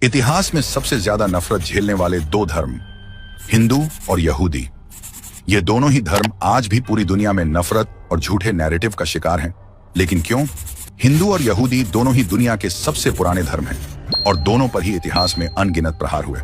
इतिहास में सबसे ज्यादा नफरत झेलने वाले दो धर्म, हिंदू और यहूदी। ये दोनों ही धर्म आज भी पूरी दुनिया में नफरत और झूठे नैरेटिव का शिकार हैं। लेकिन क्यों? हिंदू और यहूदी दोनों ही दुनिया के सबसे पुराने धर्म हैं और दोनों पर ही इतिहास में अनगिनत प्रहार हुए।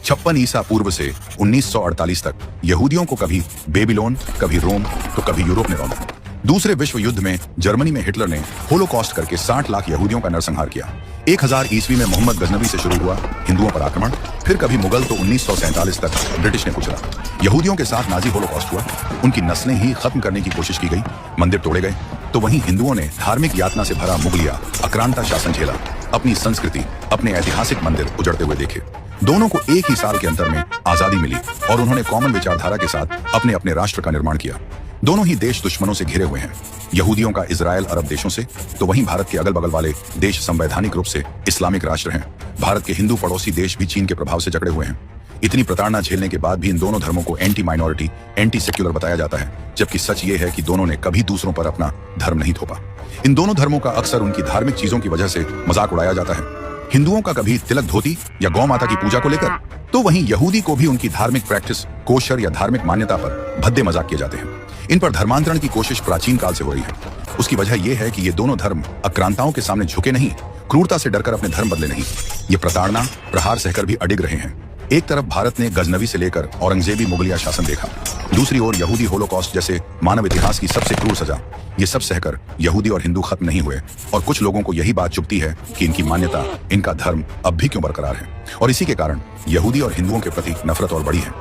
56 ईसा पूर्व से 1948 तक यहूदियों को कभी बेबीलोन, कभी रोम, तो कभी यूरोप ने रौंदा। दूसरे विश्व युद्ध में जर्मनी में हिटलर ने होलोकॉस्ट करके 60 लाख यहूदियों का नरसंहार किया। 1000 ईस्वी में मोहम्मद गजनवी से शुरू हुआ हिंदुओं पर आक्रमण, फिर कभी मुगल, तो 1947 तक ब्रिटिश ने कुचला। यहूदियों के साथ नाजी होलोकॉस्ट हुआ, उनकी नस्लें ही खत्म करने की कोशिश की गई, मंदिर तोड़े गए। तो वहीं हिंदुओं ने धार्मिक यातना से भरा मुगलिया आक्रांता शासन झेला, अपनी संस्कृति, अपने ऐतिहासिक मंदिर उजड़ते हुए देखे। दोनों को एक ही साल के अंतर में आजादी मिली और उन्होंने कॉमन विचारधारा के साथ अपने अपने राष्ट्र का निर्माण किया। दोनों ही देश दुश्मनों से घिरे हुए हैं, यहूदियों का इजराइल अरब देशों से, तो वहीं भारत के अगल बगल वाले देश संवैधानिक रूप से इस्लामिक राष्ट्र हैं। भारत के हिंदू पड़ोसी देश भी चीन के प्रभाव से जकड़े हुए हैं। इतनी प्रताड़ना झेलने के बाद भी इन दोनों धर्मों को एंटी माइनॉरिटी, एंटी सेक्युलर बताया जाता है, जबकि सच ये है कि दोनों ने कभी दूसरों पर अपना धर्म नहीं थोपा। इन दोनों धर्मों का अक्सर उनकी धार्मिक चीजों की वजह से मजाक उड़ाया जाता है। हिंदुओं का कभी तिलक धोती या गौ माता की पूजा को लेकर, तो वहीं यहूदी को भी उनकी धार्मिक प्रैक्टिस, कोशर या धार्मिक मान्यता पर भद्दे मजाक किए जाते हैं। इन पर धर्मांतरण की कोशिश प्राचीन काल से हो रही है। उसकी वजह यह है कि ये दोनों धर्म आक्रांताओं के सामने झुके नहीं, क्रूरता से डरकर अपने धर्म बदले नहीं। ये प्रताड़ना, प्रहार सहकर भी अडिग रहे हैं। एक तरफ भारत ने गजनवी से लेकर औरंगजेबी मुगलिया शासन देखा, दूसरी ओर यहूदी होलोकॉस्ट जैसे मानव इतिहास की सबसे क्रूर सजा। ये सब सहकर यहूदी और हिंदू खत्म नहीं हुए और कुछ लोगों को यही बात चुभती है कि इनकी मान्यता, इनका धर्म अब भी क्यों बरकरार है, और इसी के कारण यहूदी और हिंदुओं के प्रति नफरत और बढ़ी है।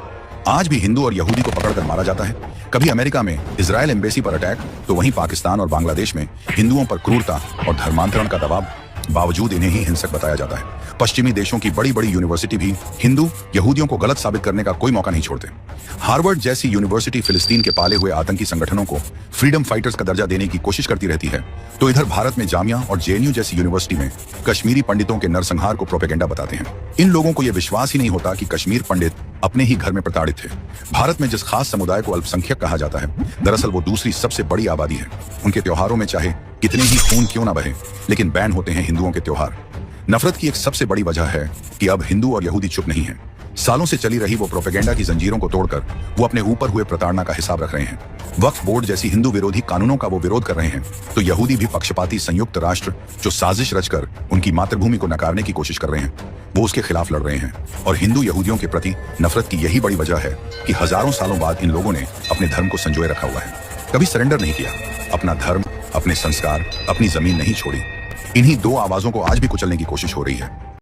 आज भी हिंदू और यहूदी को पकड़कर मारा जाता है। कभी अमेरिका में इजराइल एम्बेसी पर अटैक, तो वहीं पाकिस्तान और बांग्लादेश में हिंदुओं पर क्रूरता और धर्मांतरण का दबाव, बावजूद इन्हें ही हिंसक बताया जाता है। पश्चिमी देशों की बड़ी बड़ी यूनिवर्सिटी भी हिंदू यहूदियों को गलत साबित करने का कोई मौका नहीं छोड़ते। हार्वर्ड जैसी यूनिवर्सिटी फिलिस्तीन के पाले हुए आतंकी संगठनों को फ्रीडम फाइटर्स का दर्जा देने की कोशिश करती रहती है, तो इधर भारत में जामिया और जेएनयू जैसी यूनिवर्सिटी में कश्मीरी पंडितों के नरसंहार को प्रोपेगेंडा बताते हैं। इन लोगों को यह विश्वास ही नहीं होता कि कश्मीर पंडित अपने ही घर में प्रताड़ित थे। भारत में जिस खास समुदाय को अल्पसंख्यक कहा जाता है, दरअसल वो दूसरी सबसे बड़ी आबादी है। उनके त्योहारों में चाहे कितने ही खून क्यों न बहे, लेकिन बैन होते हैं हिंदुओं के त्योहार। नफरत की एक सबसे बड़ी वजह है कि अब हिंदू और यहूदी चुप नहीं हैं। सालों से चली रही वो प्रोपेगेंडा की जंजीरों को तोड़कर वो अपने ऊपर हुए प्रताड़ना का हिसाब रख रहे हैं। वक्फ बोर्ड जैसी हिंदू विरोधी कानूनों का वो विरोध कर रहे हैं, तो यहूदी भी पक्षपाती संयुक्त राष्ट्र जो साजिश रचकर उनकी मातृभूमि को नकारने की कोशिश कर रहे हैं, वो उसके खिलाफ लड़ रहे हैं। और हिंदू यहूदियों के प्रति नफरत की यही बड़ी वजह है कि हजारों सालों बाद इन लोगों ने अपने धर्म को संजोए रखा हुआ है, कभी सरेंडर नहीं किया। अपना धर्म, अपने संस्कार, अपनी जमीन नहीं छोड़ी। इन्हीं दो आवाजों को आज भी कुचलने की कोशिश हो रही है।